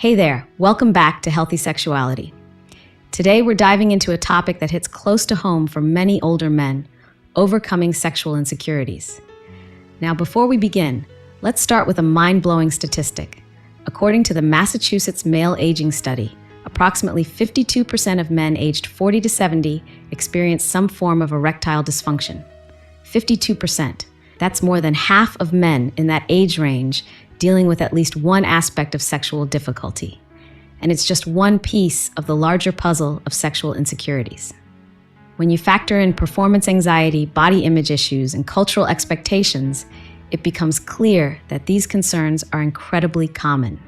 Hey there, welcome back to Healthy Sexuality. Today we're diving into a topic that hits close to home for many older men, overcoming sexual insecurities. Now, before we begin, let's start with a mind-blowing statistic. According to the Massachusetts Male Aging Study, approximately 52% of men aged 40 to 70 experience some form of erectile dysfunction. 52%. That's more than half of men in that age range dealing with at least one aspect of sexual difficulty. And it's just one piece of the larger puzzle of sexual insecurities. When you factor in performance anxiety, body image issues, and cultural expectations, it becomes clear that these concerns are incredibly common.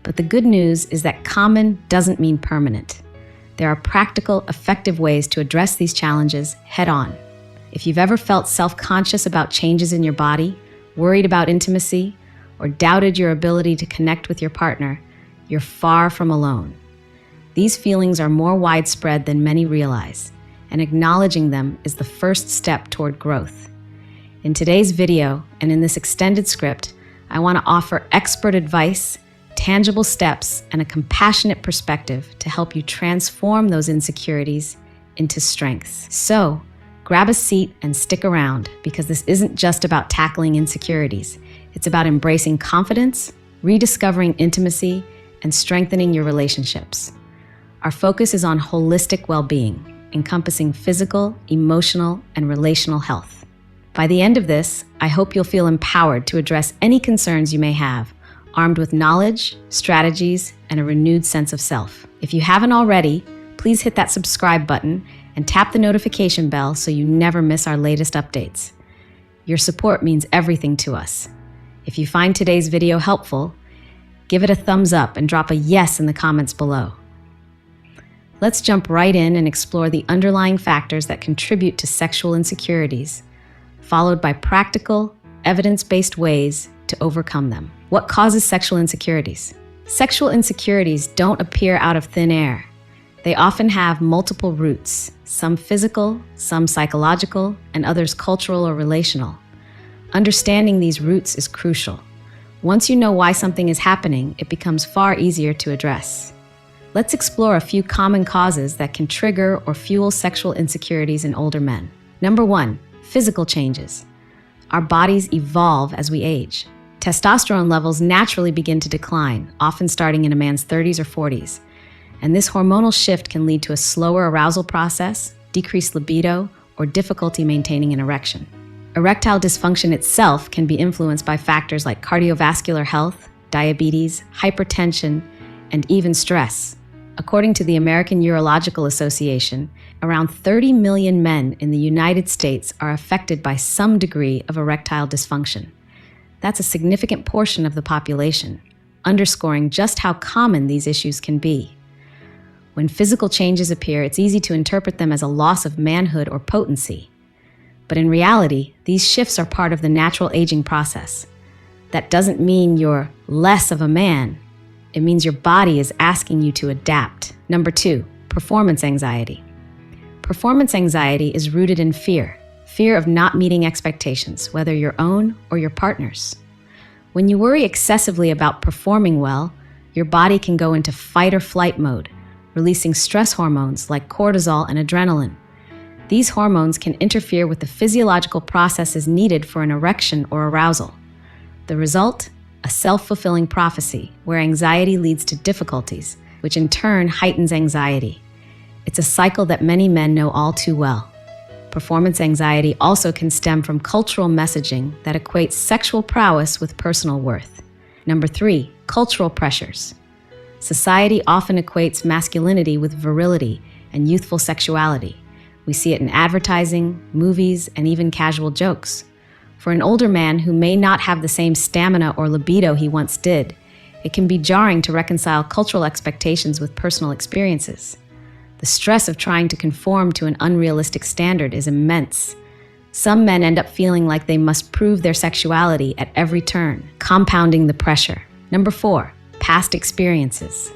But the good news is that common doesn't mean permanent. There are practical, effective ways to address these challenges head-on. If you've ever felt self-conscious about changes in your body, worried about intimacy, or doubted your ability to connect with your partner, you're far from alone. These feelings are more widespread than many realize, and acknowledging them is the first step toward growth. In today's video and in this extended script, I want to offer expert advice, tangible steps, and a compassionate perspective to help you transform those insecurities into strengths. So, grab a seat and stick around, because this isn't just about tackling insecurities. It's about embracing confidence, rediscovering intimacy, and strengthening your relationships. Our focus is on holistic well-being, encompassing physical, emotional, and relational health. By the end of this, I hope you'll feel empowered to address any concerns you may have, armed with knowledge, strategies, and a renewed sense of self. If you haven't already, please hit that subscribe button and tap the notification bell so you never miss our latest updates. Your support means everything to us. If you find today's video helpful, give it a thumbs up and drop a yes in the comments below. Let's jump right in and explore the underlying factors that contribute to sexual insecurities, followed by practical, evidence-based ways to overcome them. What causes sexual insecurities? Sexual insecurities don't appear out of thin air. They often have multiple roots, some physical, some psychological, and others cultural or relational. Understanding these roots is crucial. Once you know why something is happening, it becomes far easier to address. Let's explore a few common causes that can trigger or fuel sexual insecurities in older men. Number 1, physical changes. Our bodies evolve as we age. Testosterone levels naturally begin to decline, often starting in a man's 30s or 40s. And this hormonal shift can lead to a slower arousal process, decreased libido, or difficulty maintaining an erection. Erectile dysfunction itself can be influenced by factors like cardiovascular health, diabetes, hypertension, and even stress. According to the American Urological Association, around 30 million men in the United States are affected by some degree of erectile dysfunction. That's a significant portion of the population, underscoring just how common these issues can be. When physical changes appear, it's easy to interpret them as a loss of manhood or potency. But in reality, these shifts are part of the natural aging process. That doesn't mean you're less of a man. It means your body is asking you to adapt. Number 2, performance anxiety. Performance anxiety is rooted in fear of not meeting expectations, whether your own or your partner's. When you worry excessively about performing well, your body can go into fight or flight mode, releasing stress hormones like cortisol and adrenaline. These hormones can interfere with the physiological processes needed for an erection or arousal. The result? A self-fulfilling prophecy, where anxiety leads to difficulties, which in turn heightens anxiety. It's a cycle that many men know all too well. Performance anxiety also can stem from cultural messaging that equates sexual prowess with personal worth. Number 3, cultural pressures. Society often equates masculinity with virility and youthful sexuality. We see it in advertising, movies, and even casual jokes. For an older man who may not have the same stamina or libido he once did, it can be jarring to reconcile cultural expectations with personal experiences. The stress of trying to conform to an unrealistic standard is immense. Some men end up feeling like they must prove their sexuality at every turn, compounding the pressure. Number 4, past experiences.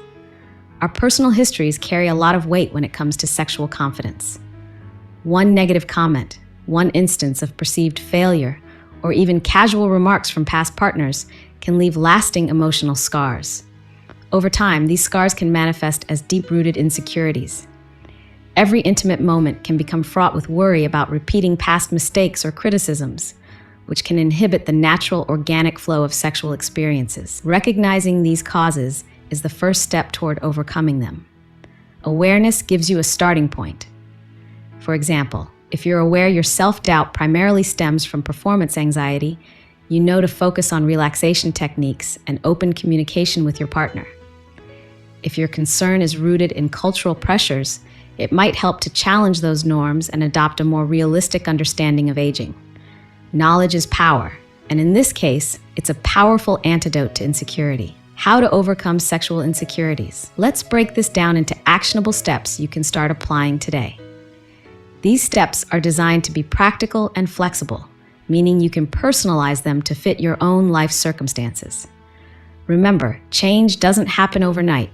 Our personal histories carry a lot of weight when it comes to sexual confidence. One negative comment, one instance of perceived failure, or even casual remarks from past partners can leave lasting emotional scars. Over time, these scars can manifest as deep-rooted insecurities. Every intimate moment can become fraught with worry about repeating past mistakes or criticisms, which can inhibit the natural, organic flow of sexual experiences. Recognizing these causes is the first step toward overcoming them. Awareness gives you a starting point. For example, if you're aware your self-doubt primarily stems from performance anxiety, you know to focus on relaxation techniques and open communication with your partner. If your concern is rooted in cultural pressures, it might help to challenge those norms and adopt a more realistic understanding of aging. Knowledge is power, and in this case, it's a powerful antidote to insecurity. How to overcome sexual insecurities. Let's break this down into actionable steps you can start applying today. These steps are designed to be practical and flexible, meaning you can personalize them to fit your own life circumstances. Remember, change doesn't happen overnight,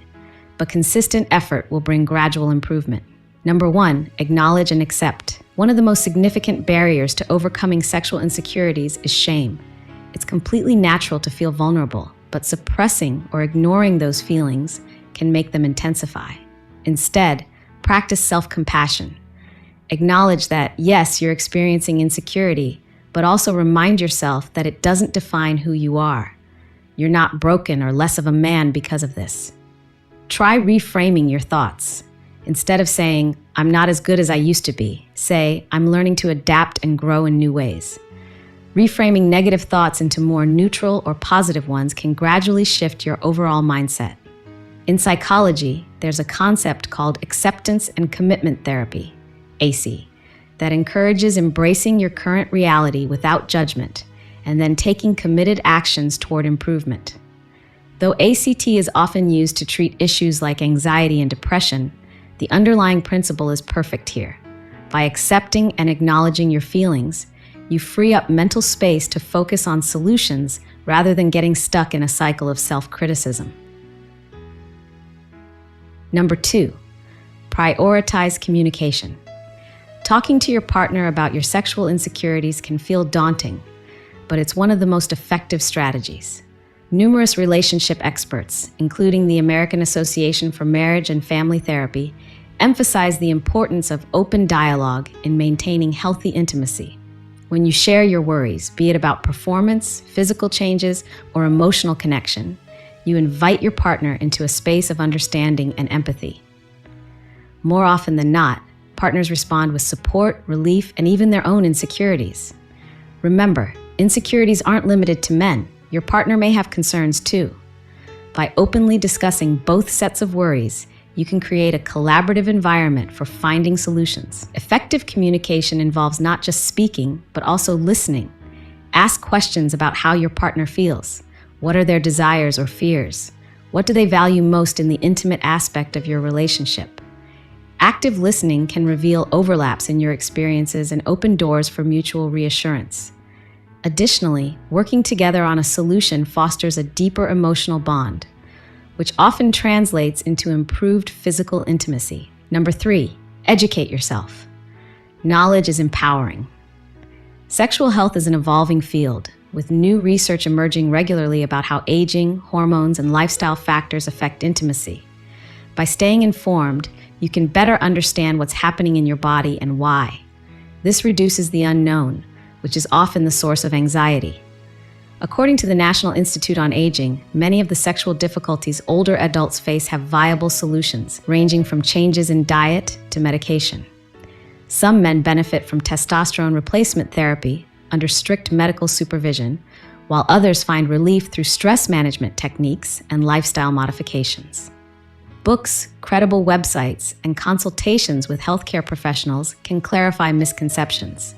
but consistent effort will bring gradual improvement. Number 1, acknowledge and accept. One of the most significant barriers to overcoming sexual insecurities is shame. It's completely natural to feel vulnerable, but suppressing or ignoring those feelings can make them intensify. Instead, practice self-compassion. Acknowledge that, yes, you're experiencing insecurity, but also remind yourself that it doesn't define who you are. You're not broken or less of a man because of this. Try reframing your thoughts. Instead of saying, "I'm not as good as I used to be," say, "I'm learning to adapt and grow in new ways." Reframing negative thoughts into more neutral or positive ones can gradually shift your overall mindset. In psychology, there's a concept called acceptance and commitment therapy, AC, that encourages embracing your current reality without judgment and then taking committed actions toward improvement. Though ACT is often used to treat issues like anxiety and depression, the underlying principle is perfect here. By accepting and acknowledging your feelings, you free up mental space to focus on solutions rather than getting stuck in a cycle of self-criticism. Number 2, prioritize communication. Talking to your partner about your sexual insecurities can feel daunting, but it's one of the most effective strategies. Numerous relationship experts, including the American Association for Marriage and Family Therapy, emphasize the importance of open dialogue in maintaining healthy intimacy. When you share your worries, be it about performance, physical changes, or emotional connection, you invite your partner into a space of understanding and empathy. More often than not, partners respond with support, relief, and even their own insecurities. Remember, insecurities aren't limited to men. Your partner may have concerns too. By openly discussing both sets of worries, you can create a collaborative environment for finding solutions. Effective communication involves not just speaking, but also listening. Ask questions about how your partner feels. What are their desires or fears? What do they value most in the intimate aspect of your relationship? Active listening can reveal overlaps in your experiences and open doors for mutual reassurance. Additionally, working together on a solution fosters a deeper emotional bond, which often translates into improved physical intimacy. Number 3, educate yourself. Knowledge is empowering. Sexual health is an evolving field, with new research emerging regularly about how aging, hormones, and lifestyle factors affect intimacy. By staying informed, you can better understand what's happening in your body and why. This reduces the unknown, which is often the source of anxiety. According to the National Institute on Aging, many of the sexual difficulties older adults face have viable solutions, ranging from changes in diet to medication. Some men benefit from testosterone replacement therapy under strict medical supervision, while others find relief through stress management techniques and lifestyle modifications. Books, credible websites, and consultations with healthcare professionals can clarify misconceptions.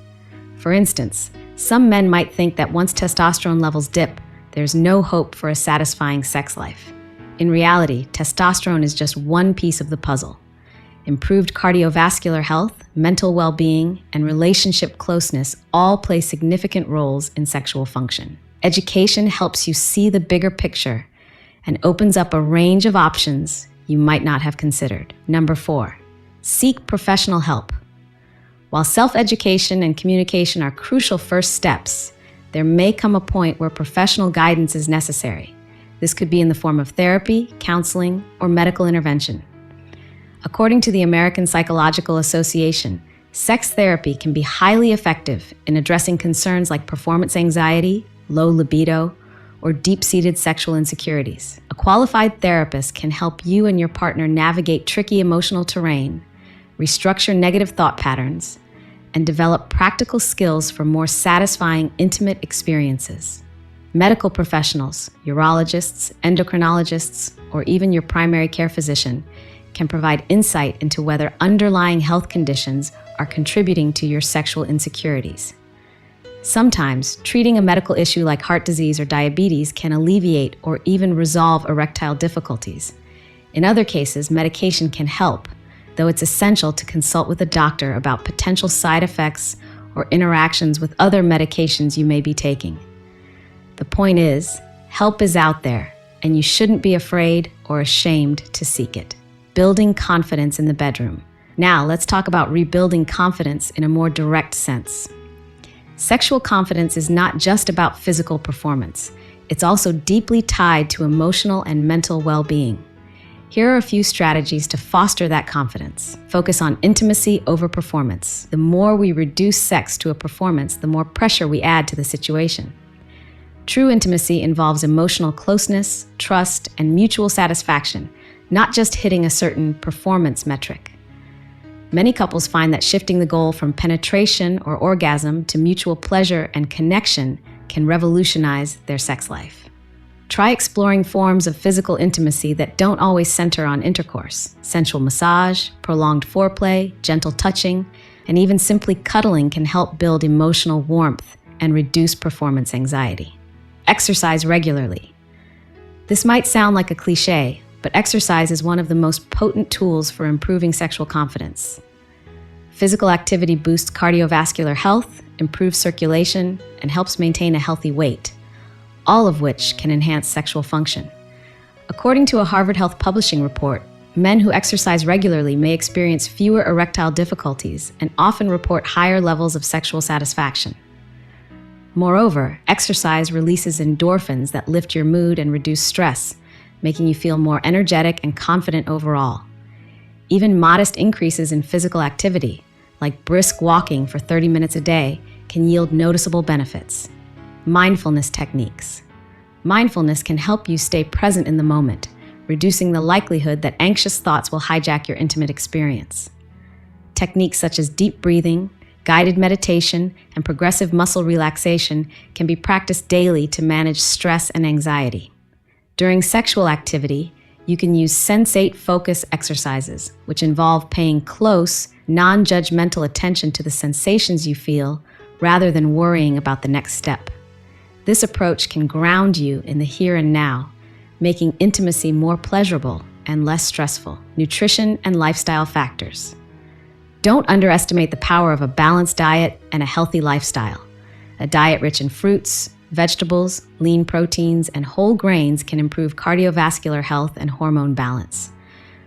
For instance, some men might think that once testosterone levels dip, there's no hope for a satisfying sex life. In reality, testosterone is just one piece of the puzzle. Improved cardiovascular health, mental well-being, and relationship closeness all play significant roles in sexual function. Education helps you see the bigger picture and opens up a range of options you might not have considered. Number 4, seek professional help. While self-education and communication are crucial first steps, there may come a point where professional guidance is necessary. This could be in the form of therapy, counseling, or medical intervention. According to the American Psychological Association, sex therapy can be highly effective in addressing concerns like performance anxiety, low libido, or deep-seated sexual insecurities. A qualified therapist can help you and your partner navigate tricky emotional terrain, restructure negative thought patterns, and develop practical skills for more satisfying, intimate experiences. Medical professionals, urologists, endocrinologists, or even your primary care physician can provide insight into whether underlying health conditions are contributing to your sexual insecurities. Sometimes, treating a medical issue like heart disease or diabetes can alleviate or even resolve erectile difficulties. In other cases, medication can help, though it's essential to consult with a doctor about potential side effects or interactions with other medications you may be taking. The point is, help is out there, and you shouldn't be afraid or ashamed to seek it. Building confidence in the bedroom. Now, let's talk about rebuilding confidence in a more direct sense. Sexual confidence is not just about physical performance. It's also deeply tied to emotional and mental well-being. Here are a few strategies to foster that confidence. Focus on intimacy over performance. The more we reduce sex to a performance, the more pressure we add to the situation. True intimacy involves emotional closeness, trust, and mutual satisfaction, not just hitting a certain performance metric. Many couples find that shifting the goal from penetration or orgasm to mutual pleasure and connection can revolutionize their sex life. Try exploring forms of physical intimacy that don't always center on intercourse. Sensual massage, prolonged foreplay, gentle touching, and even simply cuddling can help build emotional warmth and reduce performance anxiety. Exercise regularly. This might sound like a cliche, but exercise is one of the most potent tools for improving sexual confidence. Physical activity boosts cardiovascular health, improves circulation, and helps maintain a healthy weight, all of which can enhance sexual function. According to a Harvard Health Publishing report, men who exercise regularly may experience fewer erectile difficulties and often report higher levels of sexual satisfaction. Moreover, exercise releases endorphins that lift your mood and reduce stress, making you feel more energetic and confident overall. Even modest increases in physical activity, like brisk walking for 30 minutes a day, can yield noticeable benefits. Mindfulness techniques. Mindfulness can help you stay present in the moment, reducing the likelihood that anxious thoughts will hijack your intimate experience. Techniques such as deep breathing, guided meditation, and progressive muscle relaxation can be practiced daily to manage stress and anxiety. During sexual activity, you can use sensate focus exercises, which involve paying close, non-judgmental attention to the sensations you feel rather than worrying about the next step. This approach can ground you in the here and now, making intimacy more pleasurable and less stressful. Nutrition and lifestyle factors. Don't underestimate the power of a balanced diet and a healthy lifestyle. A diet rich in fruits, vegetables, lean proteins, and whole grains can improve cardiovascular health and hormone balance.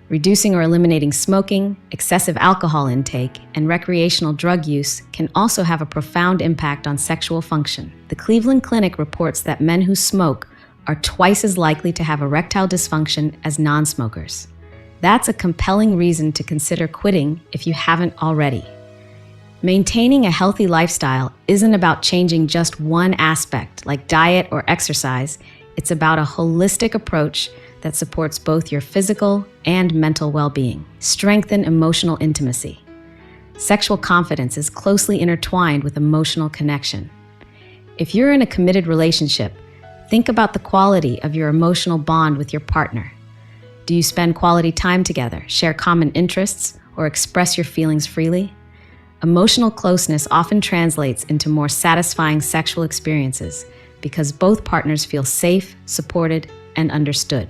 Reducing or eliminating smoking, excessive alcohol intake, and recreational drug use can also have a profound impact on sexual function. The Cleveland Clinic reports that men who smoke are twice as likely to have erectile dysfunction as non-smokers. That's a compelling reason to consider quitting if you haven't already. Maintaining a healthy lifestyle isn't about changing just one aspect, like diet or exercise. It's about a holistic approach that supports both your physical and mental well-being. Strengthen emotional intimacy. Sexual confidence is closely intertwined with emotional connection. If you're in a committed relationship, think about the quality of your emotional bond with your partner. Do you spend quality time together, share common interests, or express your feelings freely? Emotional closeness often translates into more satisfying sexual experiences because both partners feel safe, supported, and understood.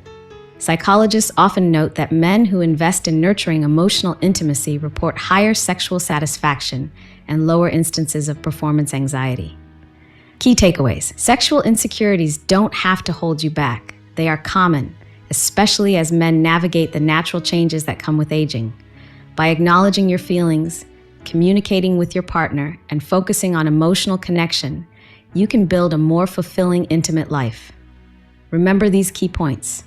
Psychologists often note that men who invest in nurturing emotional intimacy report higher sexual satisfaction and lower instances of performance anxiety. Key takeaways. Sexual insecurities don't have to hold you back. They are common, especially as men navigate the natural changes that come with aging. By acknowledging your feelings, communicating with your partner, and focusing on emotional connection, you can build a more fulfilling, intimate life. Remember these key points.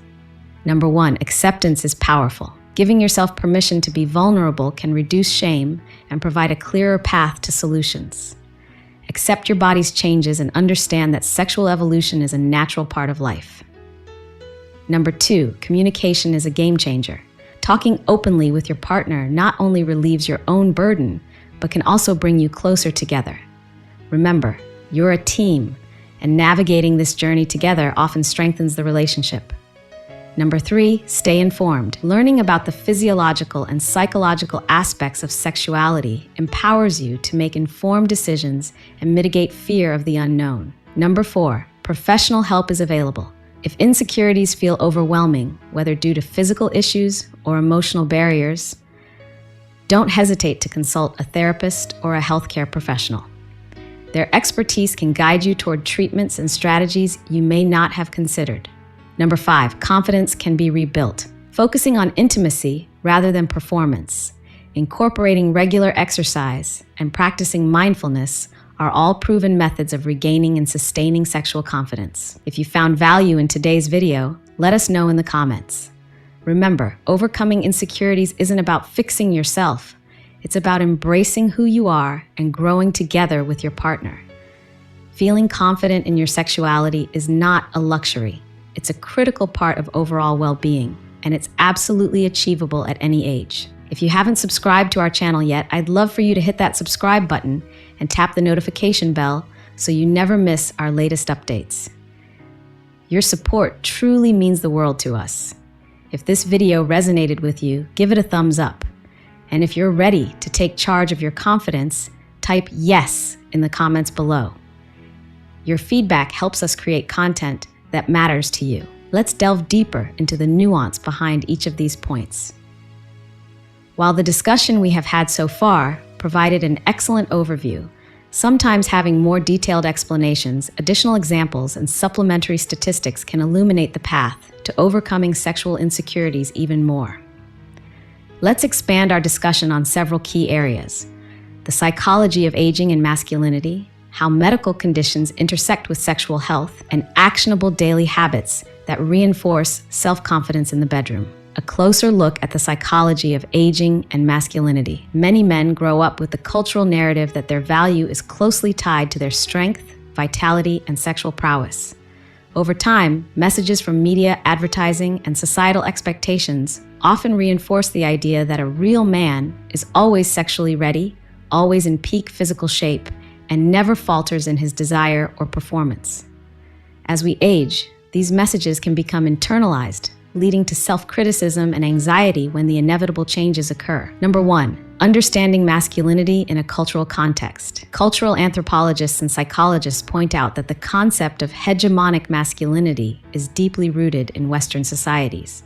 Number 1, acceptance is powerful. Giving yourself permission to be vulnerable can reduce shame and provide a clearer path to solutions. Accept your body's changes and understand that sexual evolution is a natural part of life. Number 2, communication is a game changer. Talking openly with your partner not only relieves your own burden, but can also bring you closer together. Remember, you're a team, and navigating this journey together often strengthens the relationship. Number 3, stay informed. Learning about the physiological and psychological aspects of sexuality empowers you to make informed decisions and mitigate fear of the unknown. Number 4, professional help is available. If insecurities feel overwhelming, whether due to physical issues or emotional barriers, don't hesitate to consult a therapist or a healthcare professional. Their expertise can guide you toward treatments and strategies you may not have considered. Number 5, confidence can be rebuilt. Focusing on intimacy rather than performance, incorporating regular exercise, and practicing mindfulness are all proven methods of regaining and sustaining sexual confidence. If you found value in today's video, let us know in the comments. Remember, overcoming insecurities isn't about fixing yourself. It's about embracing who you are and growing together with your partner. Feeling confident in your sexuality is not a luxury. It's a critical part of overall well-being, and it's absolutely achievable at any age. If you haven't subscribed to our channel yet, I'd love for you to hit that subscribe button and tap the notification bell so you never miss our latest updates. Your support truly means the world to us. If this video resonated with you, give it a thumbs up. And if you're ready to take charge of your confidence, type yes in the comments below. Your feedback helps us create content that matters to you. Let's delve deeper into the nuance behind each of these points. While the discussion we have had so far provided an excellent overview, sometimes having more detailed explanations, additional examples, and supplementary statistics can illuminate the path to overcoming sexual insecurities even more. Let's expand our discussion on several key areas: the psychology of aging and masculinity, how medical conditions intersect with sexual health, and actionable daily habits that reinforce self-confidence in the bedroom. A closer look at the psychology of aging and masculinity. Many men grow up with the cultural narrative that their value is closely tied to their strength, vitality, and sexual prowess. Over time, messages from media, advertising, and societal expectations often reinforce the idea that a real man is always sexually ready, always in peak physical shape, and never falters in his desire or performance. As we age, these messages can become internalized, leading to self-criticism and anxiety when the inevitable changes occur. Number 1, understanding masculinity in a cultural context. Cultural anthropologists and psychologists point out that the concept of hegemonic masculinity is deeply rooted in Western societies.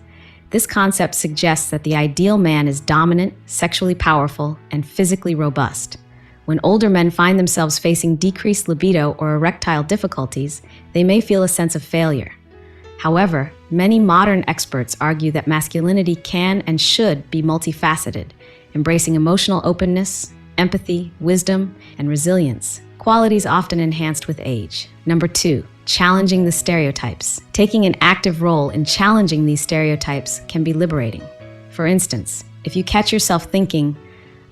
This concept suggests that the ideal man is dominant, sexually powerful, and physically robust. When older men find themselves facing decreased libido or erectile difficulties, they may feel a sense of failure. However, many modern experts argue that masculinity can and should be multifaceted, embracing emotional openness, empathy, wisdom, and resilience, qualities often enhanced with age. Number 2, challenging the stereotypes. Taking an active role in challenging these stereotypes can be liberating. For instance, if you catch yourself thinking,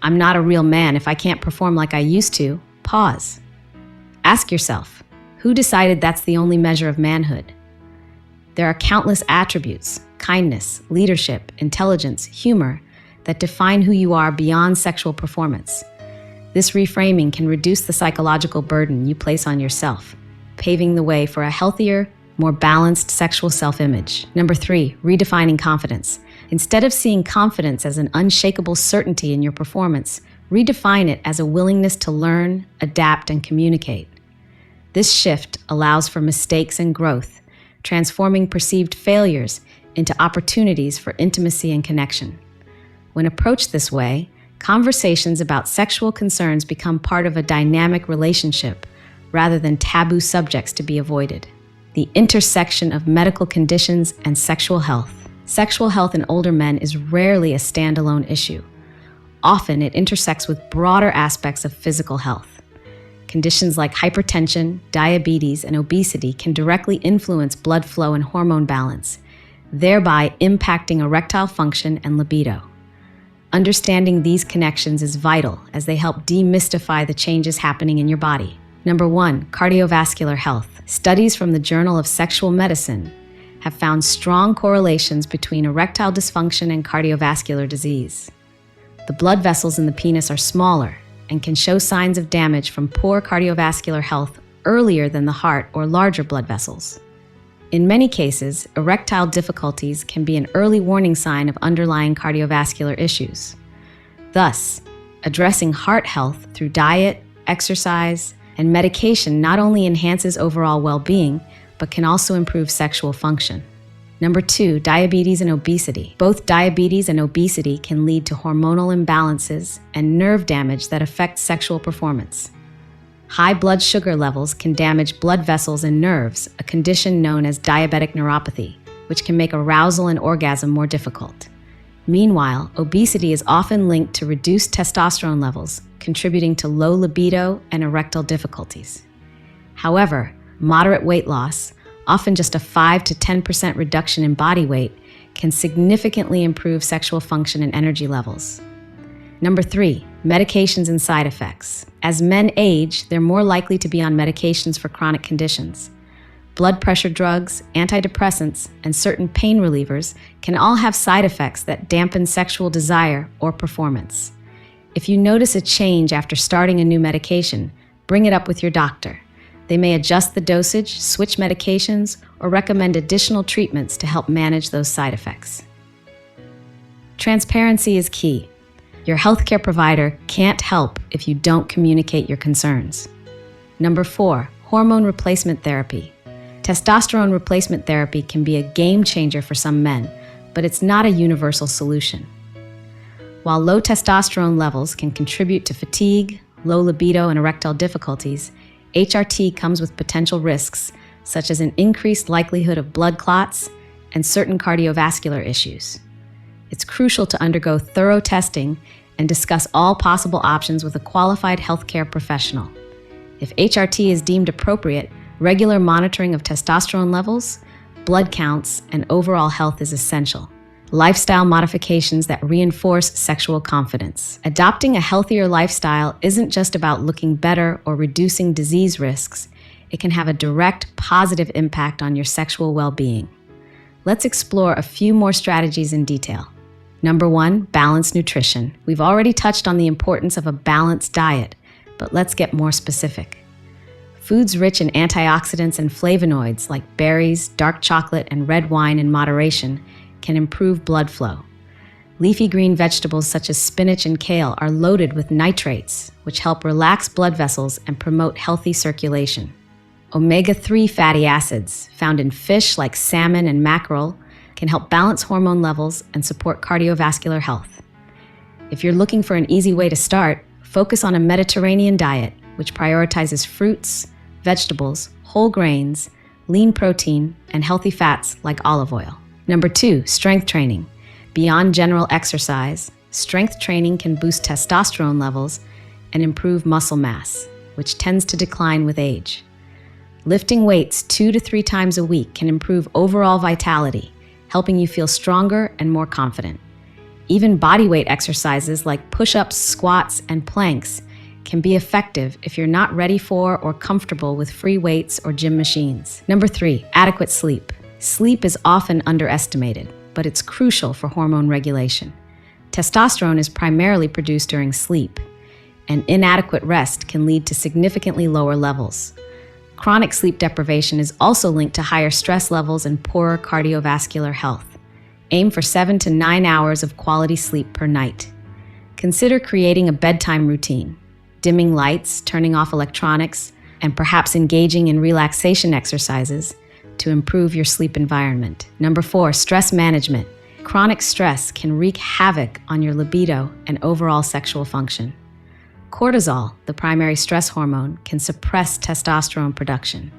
"I'm not a real man if I can't perform like I used to," pause. Ask yourself, who decided that's the only measure of manhood? There are countless attributes, kindness, leadership, intelligence, humor, that define who you are beyond sexual performance. This reframing can reduce the psychological burden you place on yourself, paving the way for a healthier, more balanced sexual self-image. Number 3, redefining confidence. Instead of seeing confidence as an unshakable certainty in your performance, redefine it as a willingness to learn, adapt, and communicate. This shift allows for mistakes and growth, transforming perceived failures into opportunities for intimacy and connection. When approached this way, conversations about sexual concerns become part of a dynamic relationship rather than taboo subjects to be avoided. The intersection of medical conditions and sexual health. Sexual health in older men is rarely a standalone issue. Often it intersects with broader aspects of physical health. Conditions like hypertension, diabetes, and obesity can directly influence blood flow and hormone balance, thereby impacting erectile function and libido. Understanding these connections is vital as they help demystify the changes happening in your body. Number 1, cardiovascular health. Studies from the Journal of Sexual Medicine have found strong correlations between erectile dysfunction and cardiovascular disease. The blood vessels in the penis are smaller and can show signs of damage from poor cardiovascular health earlier than the heart or larger blood vessels. In many cases, erectile difficulties can be an early warning sign of underlying cardiovascular issues. Thus, addressing heart health through diet, exercise, and medication not only enhances overall well-being, but can also improve sexual function. Number 2, diabetes and obesity. Both diabetes and obesity can lead to hormonal imbalances and nerve damage that affect sexual performance. High blood sugar levels can damage blood vessels and nerves, a condition known as diabetic neuropathy, which can make arousal and orgasm more difficult. Meanwhile, obesity is often linked to reduced testosterone levels, contributing to low libido and erectile difficulties. However, moderate weight loss, often just a 5 to 10% reduction in body weight, can significantly improve sexual function and energy levels. Number 3, medications and side effects. As men age, they're more likely to be on medications for chronic conditions. Blood pressure drugs, antidepressants, and certain pain relievers can all have side effects that dampen sexual desire or performance. If you notice a change after starting a new medication, bring it up with your doctor. They may adjust the dosage, switch medications, or recommend additional treatments to help manage those side effects. Transparency is key. Your healthcare provider can't help if you don't communicate your concerns. Number 4, hormone replacement therapy. Testosterone replacement therapy can be a game changer for some men, but it's not a universal solution. While low testosterone levels can contribute to fatigue, low libido, and erectile difficulties, HRT comes with potential risks, such as an increased likelihood of blood clots and certain cardiovascular issues. It's crucial to undergo thorough testing and discuss all possible options with a qualified healthcare professional. If HRT is deemed appropriate, regular monitoring of testosterone levels, blood counts, and overall health is essential. Lifestyle modifications that reinforce sexual confidence. Adopting a healthier lifestyle isn't just about looking better or reducing disease risks. It can have a direct, positive impact on your sexual well-being. Let's explore a few more strategies in detail. Number 1, balanced nutrition. We've already touched on the importance of a balanced diet, but let's get more specific. Foods rich in antioxidants and flavonoids like berries, dark chocolate, and red wine in moderation can improve blood flow. Leafy green vegetables such as spinach and kale are loaded with nitrates, which help relax blood vessels and promote healthy circulation. Omega-3 fatty acids, found in fish like salmon and mackerel, can help balance hormone levels and support cardiovascular health. If you're looking for an easy way to start, focus on a Mediterranean diet, which prioritizes fruits, vegetables, whole grains, lean protein, and healthy fats like olive oil. Number 2, strength training. Beyond general exercise, strength training can boost testosterone levels and improve muscle mass, which tends to decline with age. Lifting weights 2 to 3 times a week can improve overall vitality, helping you feel stronger and more confident. Even bodyweight exercises like push-ups, squats, and planks can be effective if you're not ready for or comfortable with free weights or gym machines. Number 3, adequate sleep. Sleep is often underestimated, but it's crucial for hormone regulation. Testosterone is primarily produced during sleep, and inadequate rest can lead to significantly lower levels. Chronic sleep deprivation is also linked to higher stress levels and poorer cardiovascular health. Aim for 7 to 9 hours of quality sleep per night. Consider creating a bedtime routine, dimming lights, turning off electronics, and perhaps engaging in relaxation exercises to improve your sleep environment. Number 4, stress management. Chronic stress can wreak havoc on your libido and overall sexual function. Cortisol, the primary stress hormone, can suppress testosterone production.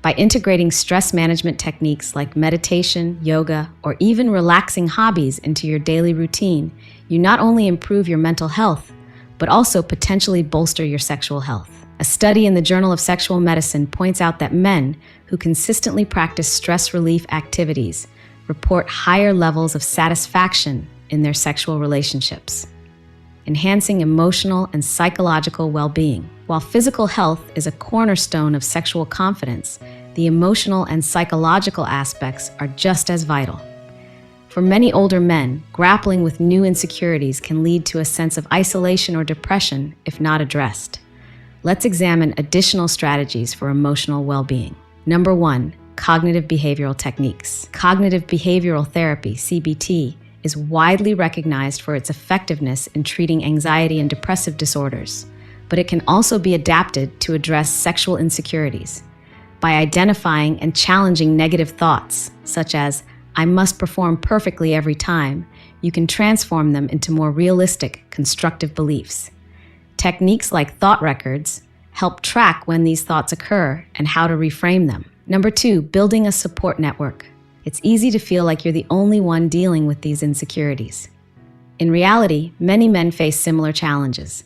By integrating stress management techniques like meditation, yoga, or even relaxing hobbies into your daily routine, you not only improve your mental health, but also potentially bolster your sexual health. A study in the Journal of Sexual Medicine points out that men who consistently practice stress relief activities report higher levels of satisfaction in their sexual relationships, enhancing emotional and psychological well-being. While physical health is a cornerstone of sexual confidence, the emotional and psychological aspects are just as vital. For many older men, grappling with new insecurities can lead to a sense of isolation or depression if not addressed. Let's examine additional strategies for emotional well-being. Number 1, cognitive behavioral techniques. Cognitive behavioral therapy, CBT, is widely recognized for its effectiveness in treating anxiety and depressive disorders, but it can also be adapted to address sexual insecurities. By identifying and challenging negative thoughts, such as, "I must perform perfectly every time," you can transform them into more realistic, constructive beliefs. Techniques like thought records help track when these thoughts occur and how to reframe them. Number 2, building a support network. It's easy to feel like you're the only one dealing with these insecurities. In reality, many men face similar challenges.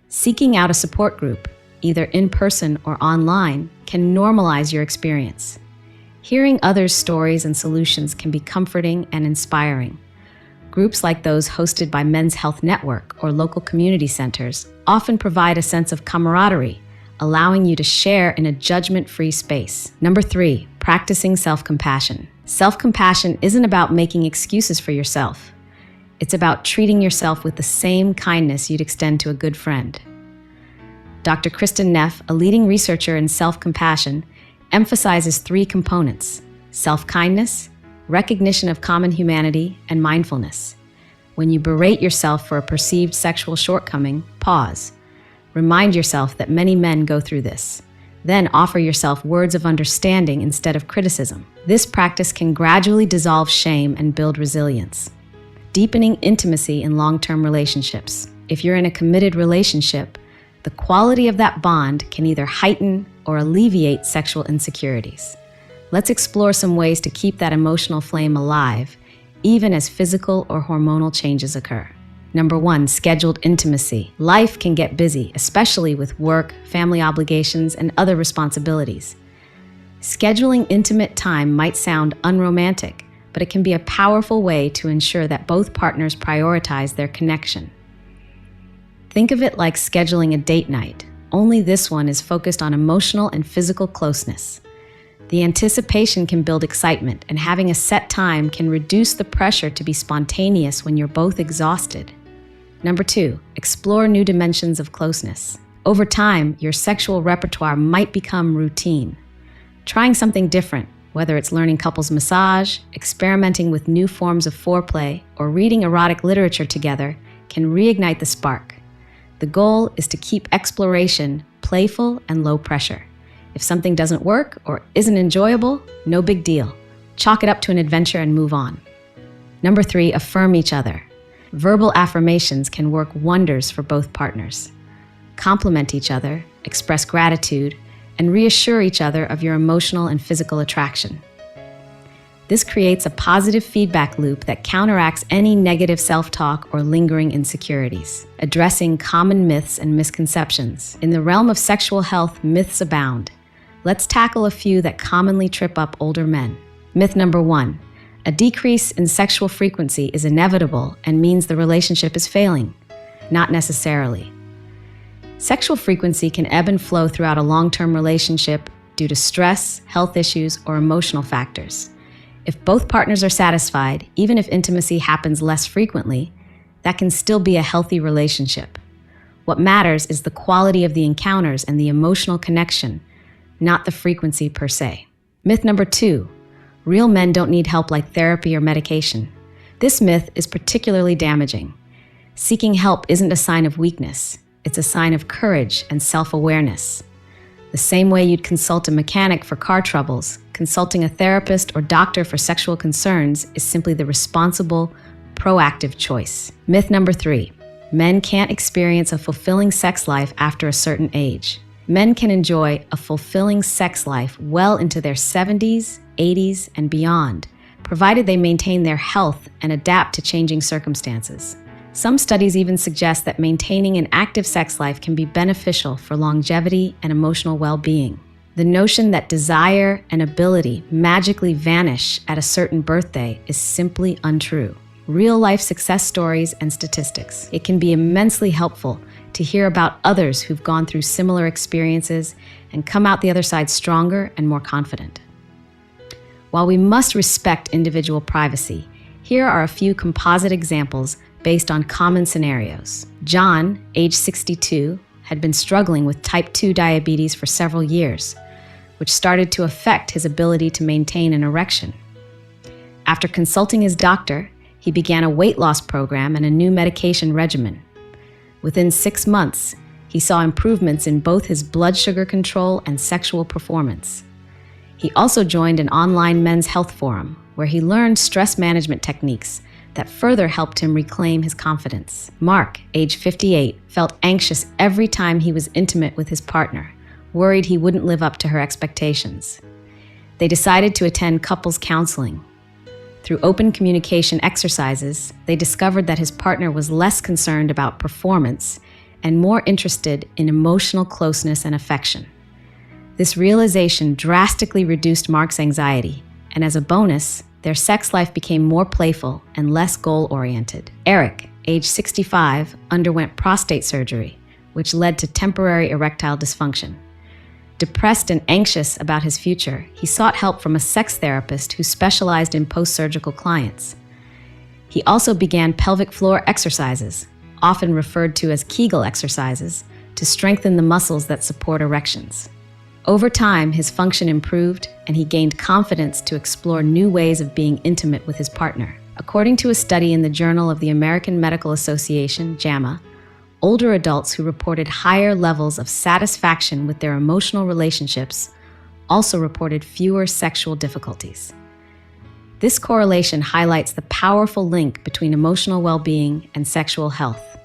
Seeking out a support group, either in person or online, can normalize your experience. Hearing others' stories and solutions can be comforting and inspiring. Groups like those hosted by Men's Health Network or local community centers often provide a sense of camaraderie, allowing you to share in a judgment-free space. Number 3, practicing self-compassion. Self-compassion isn't about making excuses for yourself. It's about treating yourself with the same kindness you'd extend to a good friend. Dr. Kristen Neff, a leading researcher in self-compassion, emphasizes 3 components: self-kindness, recognition of common humanity, and mindfulness. When you berate yourself for a perceived sexual shortcoming, pause. Remind yourself that many men go through this. Then offer yourself words of understanding instead of criticism. This practice can gradually dissolve shame and build resilience. Deepening intimacy in long-term relationships. If you're in a committed relationship, the quality of that bond can either heighten or alleviate sexual insecurities. Let's explore some ways to keep that emotional flame alive, even as physical or hormonal changes occur. Number 1, scheduled intimacy. Life can get busy, especially with work, family obligations, and other responsibilities. Scheduling intimate time might sound unromantic, but it can be a powerful way to ensure that both partners prioritize their connection. Think of it like scheduling a date night, only this one is focused on emotional and physical closeness. The anticipation can build excitement, and having a set time can reduce the pressure to be spontaneous when you're both exhausted. Number 2, explore new dimensions of closeness. Over time, your sexual repertoire might become routine. Trying something different, whether it's learning couples massage, experimenting with new forms of foreplay, or reading erotic literature together, can reignite the spark. The goal is to keep exploration playful and low pressure. If something doesn't work or isn't enjoyable, no big deal. Chalk it up to an adventure and move on. Number 3, affirm each other. Verbal affirmations can work wonders for both partners. Compliment each other, express gratitude, and reassure each other of your emotional and physical attraction. This creates a positive feedback loop that counteracts any negative self-talk or lingering insecurities. Addressing common myths and misconceptions. In the realm of sexual health, myths abound. Let's tackle a few that commonly trip up older men. Myth number 1, a decrease in sexual frequency is inevitable and means the relationship is failing. Not necessarily. Sexual frequency can ebb and flow throughout a long-term relationship due to stress, health issues, or emotional factors. If both partners are satisfied, even if intimacy happens less frequently, that can still be a healthy relationship. What matters is the quality of the encounters and the emotional connection, not the frequency per se. Myth number 2, real men don't need help like therapy or medication. This myth is particularly damaging. Seeking help isn't a sign of weakness. It's a sign of courage and self-awareness. The same way you'd consult a mechanic for car troubles, consulting a therapist or doctor for sexual concerns is simply the responsible, proactive choice. Myth number 3, men can't experience a fulfilling sex life after a certain age. Men can enjoy a fulfilling sex life well into their 70s, 80s, and beyond, provided they maintain their health and adapt to changing circumstances. Some studies even suggest that maintaining an active sex life can be beneficial for longevity and emotional well-being. The notion that desire and ability magically vanish at a certain birthday is simply untrue. Real-life success stories and statistics. It can be immensely helpful to hear about others who've gone through similar experiences and come out the other side stronger and more confident. While we must respect individual privacy, here are a few composite examples based on common scenarios. John, age 62, had been struggling with type 2 diabetes for several years, which started to affect his ability to maintain an erection. After consulting his doctor, he began a weight loss program and a new medication regimen. Within 6 months, he saw improvements in both his blood sugar control and sexual performance. He also joined an online men's health forum where he learned stress management techniques that further helped him reclaim his confidence. Mark, age 58, felt anxious every time he was intimate with his partner, worried he wouldn't live up to her expectations. They decided to attend couples counseling. Through open communication exercises, they discovered that his partner was less concerned about performance and more interested in emotional closeness and affection. This realization drastically reduced Mark's anxiety, and as a bonus, their sex life became more playful and less goal-oriented. Eric, age 65, underwent prostate surgery, which led to temporary erectile dysfunction. Depressed and anxious about his future, he sought help from a sex therapist who specialized in post-surgical clients. He also began pelvic floor exercises, often referred to as Kegel exercises, to strengthen the muscles that support erections. Over time, his function improved, and he gained confidence to explore new ways of being intimate with his partner. According to a study in the Journal of the American Medical Association, JAMA, older adults who reported higher levels of satisfaction with their emotional relationships also reported fewer sexual difficulties. This correlation highlights the powerful link between emotional well-being and sexual health.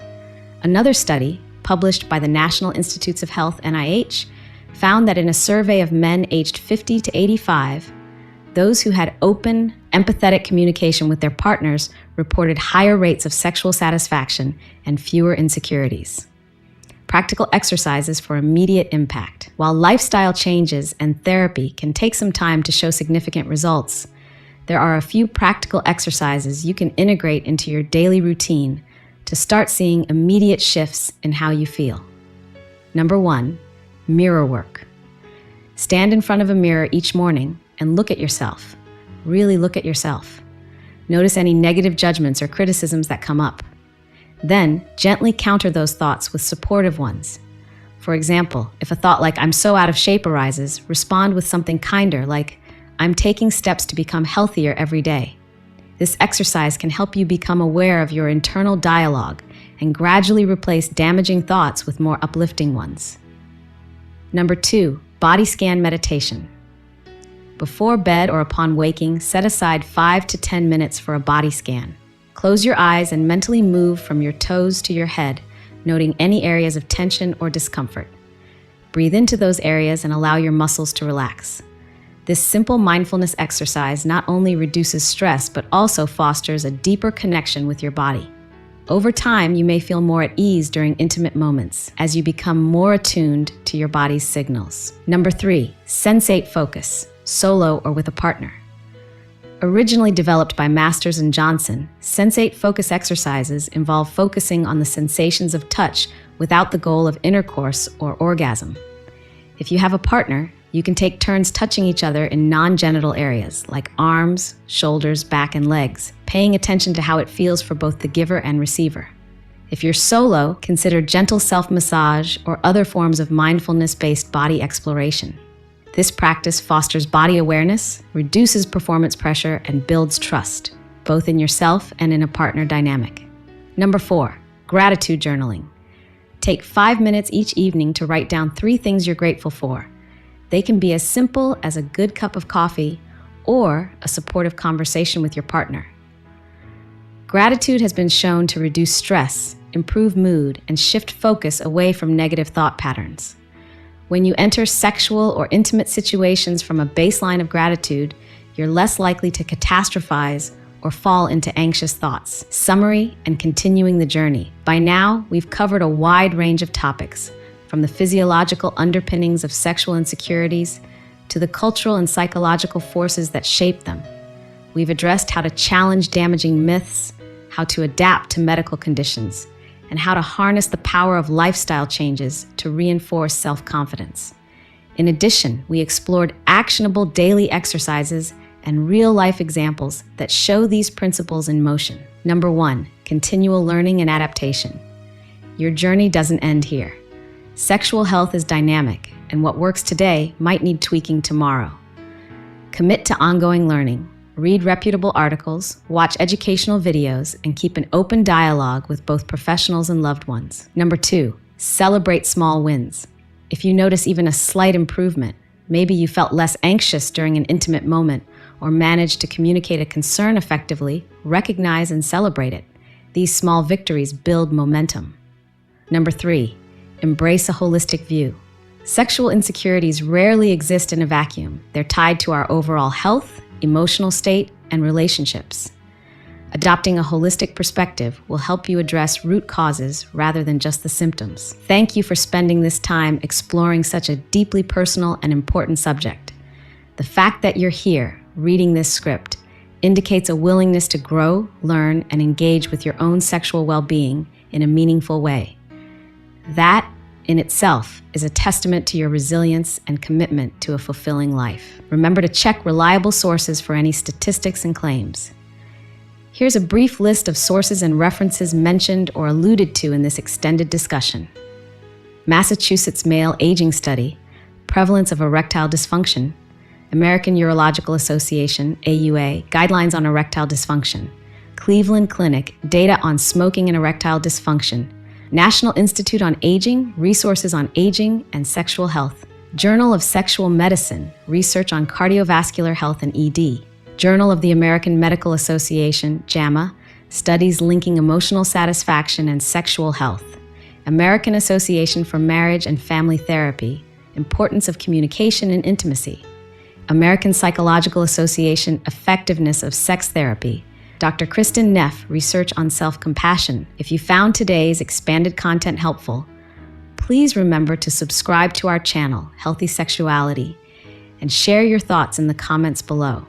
Another study, published by the National Institutes of Health, NIH, found that in a survey of men aged 50 to 85, those who had open, empathetic communication with their partners reported higher rates of sexual satisfaction and fewer insecurities. Practical exercises for immediate impact. While lifestyle changes and therapy can take some time to show significant results, there are a few practical exercises you can integrate into your daily routine to start seeing immediate shifts in how you feel. Number 1, mirror work. Stand in front of a mirror each morning and look at yourself. Really look at yourself. Notice any negative judgments or criticisms that come up. Then, gently counter those thoughts with supportive ones. For example, if a thought like "I'm so out of shape" arises, respond with something kinder like "I'm taking steps to become healthier every day." This exercise can help you become aware of your internal dialogue and gradually replace damaging thoughts with more uplifting ones. Number 2, body scan meditation. Before bed or upon waking, set aside 5 to 10 minutes for a body scan. Close your eyes and mentally move from your toes to your head, noting any areas of tension or discomfort. Breathe into those areas and allow your muscles to relax. This simple mindfulness exercise not only reduces stress, but also fosters a deeper connection with your body. Over time, you may feel more at ease during intimate moments as you become more attuned to your body's signals. Number 3, sensate focus, solo or with a partner. Originally developed by Masters and Johnson, sensate focus exercises involve focusing on the sensations of touch without the goal of intercourse or orgasm. If you have a partner, you can take turns touching each other in non-genital areas like arms, shoulders, back, and legs, paying attention to how it feels for both the giver and receiver. If you're solo, consider gentle self-massage or other forms of mindfulness-based body exploration. This practice fosters body awareness, reduces performance pressure, and builds trust, both in yourself and in a partner dynamic. Number 4, gratitude journaling. Take 5 minutes each evening to write down 3 things you're grateful for. They can be as simple as a good cup of coffee or a supportive conversation with your partner. Gratitude has been shown to reduce stress, improve mood, and shift focus away from negative thought patterns. When you enter sexual or intimate situations from a baseline of gratitude, you're less likely to catastrophize or fall into anxious thoughts. Summary and continuing the journey. By now, we've covered a wide range of topics, from the physiological underpinnings of sexual insecurities to the cultural and psychological forces that shape them. We've addressed how to challenge damaging myths, how to adapt to medical conditions, and how to harness the power of lifestyle changes to reinforce self-confidence. In addition, we explored actionable daily exercises and real-life examples that show these principles in motion. Number 1, continual learning and adaptation. Your journey doesn't end here. Sexual health is dynamic, and what works today might need tweaking tomorrow. Commit to ongoing learning. Read reputable articles, watch educational videos, and keep an open dialogue with both professionals and loved ones. Number 2, celebrate small wins. If you notice even a slight improvement, maybe you felt less anxious during an intimate moment or managed to communicate a concern effectively, recognize and celebrate it. These small victories build momentum. Number 3, embrace a holistic view. Sexual insecurities rarely exist in a vacuum. They're tied to our overall health, emotional state, and relationships. Adopting a holistic perspective will help you address root causes rather than just the symptoms. Thank you for spending this time exploring such a deeply personal and important subject. The fact that you're here, reading this script, indicates a willingness to grow, learn, and engage with your own sexual well-being in a meaningful way. That, in itself, is a testament to your resilience and commitment to a fulfilling life. Remember to check reliable sources for any statistics and claims. Here's a brief list of sources and references mentioned or alluded to in this extended discussion. Massachusetts Male Aging Study, Prevalence of Erectile Dysfunction, American Urological Association, AUA, Guidelines on Erectile Dysfunction, Cleveland Clinic, Data on Smoking and Erectile Dysfunction, National Institute on Aging, Resources on Aging and Sexual Health, Journal of Sexual Medicine, Research on Cardiovascular Health and ED, Journal of the American Medical Association, JAMA, Studies Linking Emotional Satisfaction and Sexual Health, American Association for Marriage and Family Therapy, Importance of Communication and Intimacy, American Psychological Association, Effectiveness of Sex Therapy, Dr. Kristen Neff, Research on Self-Compassion. If you found today's expanded content helpful, please remember to subscribe to our channel, Healthy Sexuality, and share your thoughts in the comments below.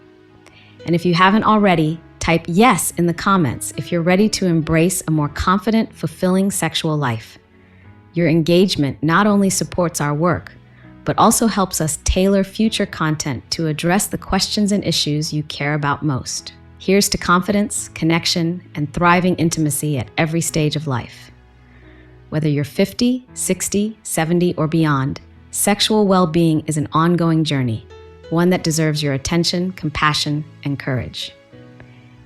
And if you haven't already, type yes in the comments if you're ready to embrace a more confident, fulfilling sexual life. Your engagement not only supports our work, but also helps us tailor future content to address the questions and issues you care about most. Here's to confidence, connection, and thriving intimacy at every stage of life. Whether you're 50, 60, 70, or beyond, sexual well-being is an ongoing journey, one that deserves your attention, compassion, and courage.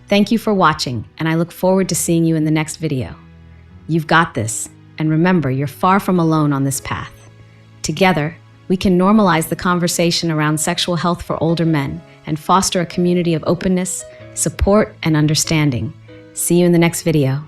Thank you for watching, and I look forward to seeing you in the next video. You've got this, and remember, you're far from alone on this path. Together, we can normalize the conversation around sexual health for older men and foster a community of openness, support, and understanding. See you in the next video.